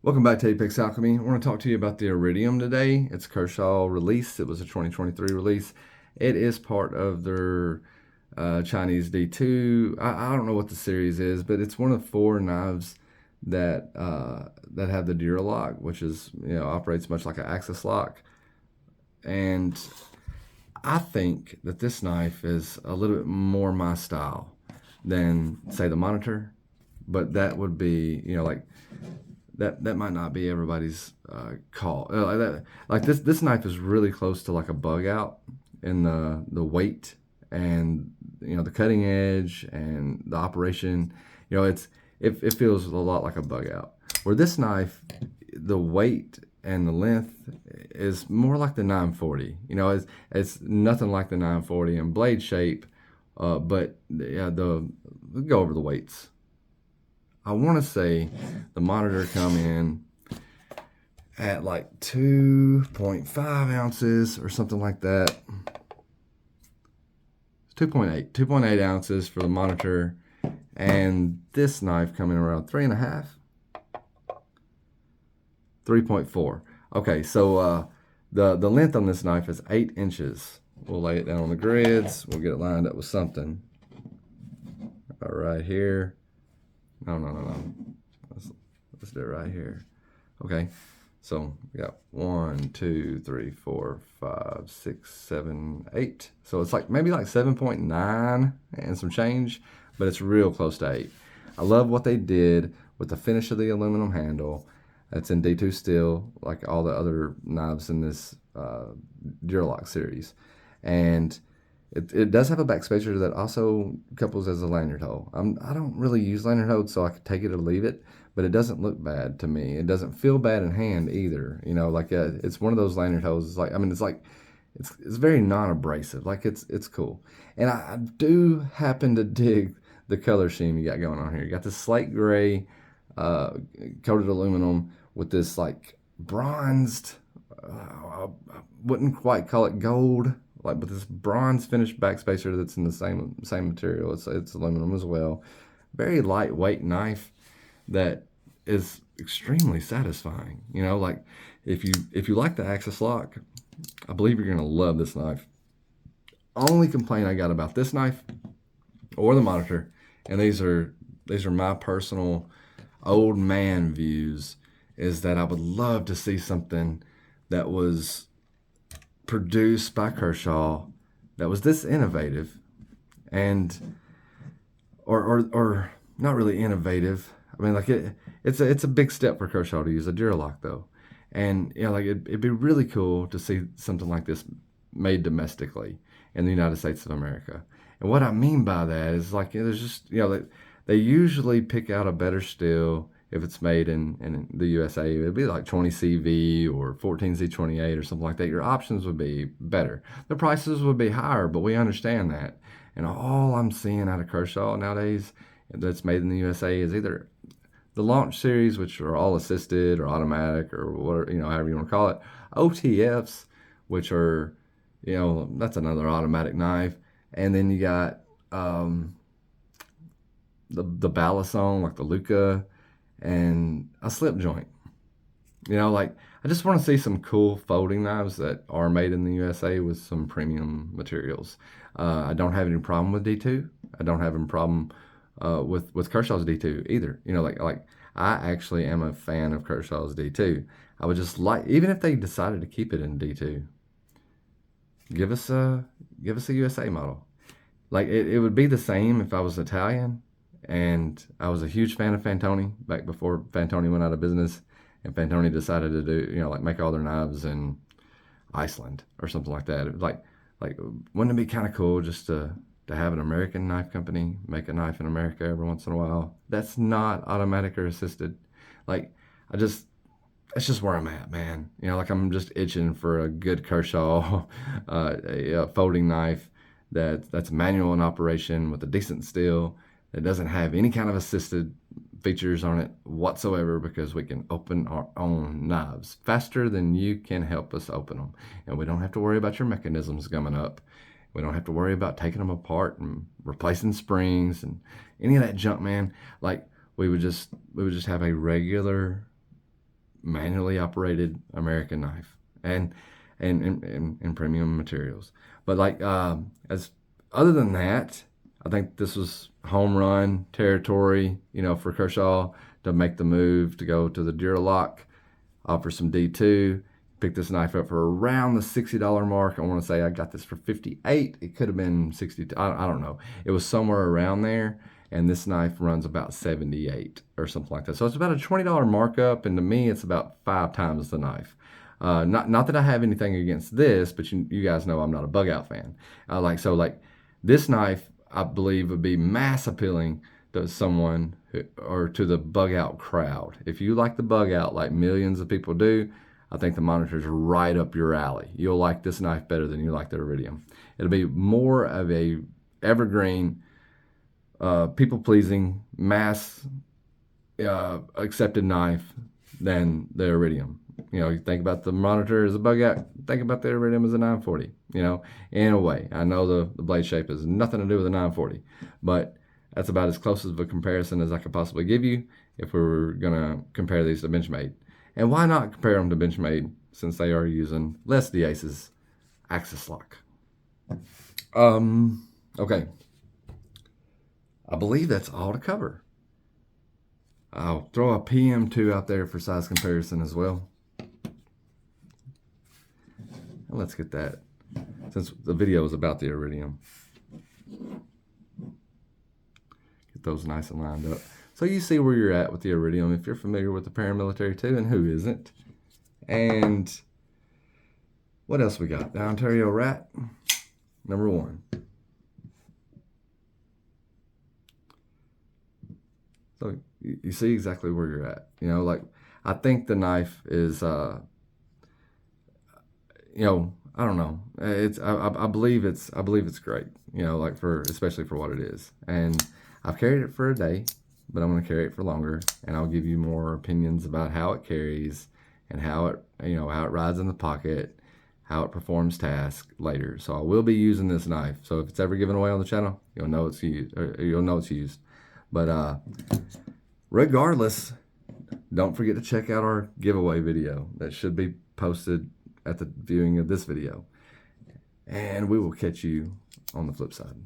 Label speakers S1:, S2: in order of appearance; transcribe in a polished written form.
S1: Welcome back to Apex Alchemy. I want to talk to you about the Iridium today. It's Kershaw release. It was a 2023 release. It is part of their Chinese D2. I don't know what the series is, but it's one of 4 knives that that have the Duralock, which is operates much like an axis lock. And I think that this knife is a little bit more my style than say the Monitor, but that would be like that might not be everybody's call. This knife is really close to like a bug out in the weight and the cutting edge and the operation. It feels a lot like a bug out. Where this knife, the weight and the length is more like the 940. It's nothing like the 940 in blade shape, but yeah, we'll go over the weights. I want to say the Monitor come in at like 2.5 ounces or something like that. It's 2.8 ounces for the Monitor, and this knife coming around 3.5, 3.4. Okay, so the length on this knife is 8 inches. We'll lay it down on the grids. We'll get it lined up with something. All right here. No. Let's do it right here. Okay, so we got 1, 2, 3, 4, 5, 6, 7, 8. So it's maybe like 7.9 and some change, but it's real close to 8. I love what they did with the finish of the aluminum handle. That's in D2 steel, like all the other knives in this Duralock series. And it does have a backspacer that also couples as a lanyard hole. I don't really use lanyard holes, so I could take it or leave it, but it doesn't look bad to me. It doesn't feel bad in hand either. It's one of those lanyard holes. It's very non-abrasive. It's cool. And I do happen to dig the color scheme you got going on here. You got this slate gray coated aluminum with this bronzed, I wouldn't quite call it gold, with this bronze finished backspacer that's in the same material. It's aluminum as well. Very lightweight knife that is extremely satisfying. If you like the axis lock, I believe you're gonna love this knife. Only complaint I got about this knife or the Monitor, and these are my personal old man views, is that I would love to see something that was produced by Kershaw that was this innovative, and or not really innovative. I mean, it's a big step for Kershaw to use a Duralock though, and it'd be really cool to see something like this made domestically in the United States of America. And what I mean by that is there's just they usually pick out a better steel if it's made in the USA. It'd be like 20CV or 14Z28 or something like that. Your options would be better. The prices would be higher, but we understand that. And all I'm seeing out of Kershaw nowadays that's made in the USA is either the launch series, which are all assisted or automatic or whatever, however you want to call it, OTFs, which are, that's another automatic knife. And then you got the balisong, like the Luca, and a slip joint. I just want to see some cool folding knives that are made in the USA with some premium materials. I don't have any problem with D2. I don't have any problem with Kershaw's D2 either. I actually am a fan of Kershaw's D2. I would just even if they decided to keep it in D2, give us a USA model. It would be the same if I was Italian. And I was a huge fan of Fantoni back before Fantoni went out of business, and Fantoni decided to do, make all their knives in Iceland or something like that. It was wouldn't it be kind of cool just to have an American knife company make a knife in America every once in a while? That's not automatic or assisted. That's just where I'm at, man. I'm just itching for a good Kershaw a folding knife that's manual in operation with a decent steel. It doesn't have any kind of assisted features on it whatsoever, because we can open our own knives faster than you can help us open them. And we don't have to worry about your mechanisms gumming up. We don't have to worry about taking them apart and replacing springs and any of that junk, man. We would just have a regular manually operated American knife, and premium materials. But like as other than that, I think this was home run territory, you know, for Kershaw to make the move to go to the Duralock, offer some D2. Picked this knife up for around the $60 mark. I want to say I got this for $58. It could have been $62. I don't know. It was somewhere around there. And this knife runs about $78 or something like that. So it's about a $20 markup. And to me, it's about 5 times the knife. Not that I have anything against this, but you guys know I'm not a bug out fan. Like this knife, I believe, would be mass appealing to someone or to the bug out crowd. If you like the bug out like millions of people do, I think the Monitor is right up your alley. You'll like this knife better than you like the Iridium. It'll be more of a evergreen, people-pleasing, mass accepted knife than the Iridium. You know, you think about the Monitor as a bug out, think about the Iridium as a 940, you know, in a way. I know the blade shape has nothing to do with a 940, but that's about as close of a comparison as I could possibly give you if we were going to compare these to Benchmade. And why not compare them to Benchmade since they are using Les Diaz's axis lock? Okay. I believe that's all to cover. I'll throw a PM2 out there for size comparison as well. Let's get that, since the video is about the Iridium. Get those nice and lined up. So you see where you're at with the Iridium if you're familiar with the paramilitary too, and who isn't. And what else we got? The Ontario Rat, number 1. So you see exactly where you're at. You know, like, I think the knife is, you know, I don't know. I believe it's great. You know, like especially for what it is. And I've carried it for a day, but I'm going to carry it for longer, and I'll give you more opinions about how it carries and how it, you know, how it rides in the pocket, how it performs tasks later. So I will be using this knife. So if it's ever given away on the channel, you'll know it's used. Or you'll know it's used. But regardless, don't forget to check out our giveaway video that should be posted at the viewing of this video. And we will catch you on the flip side.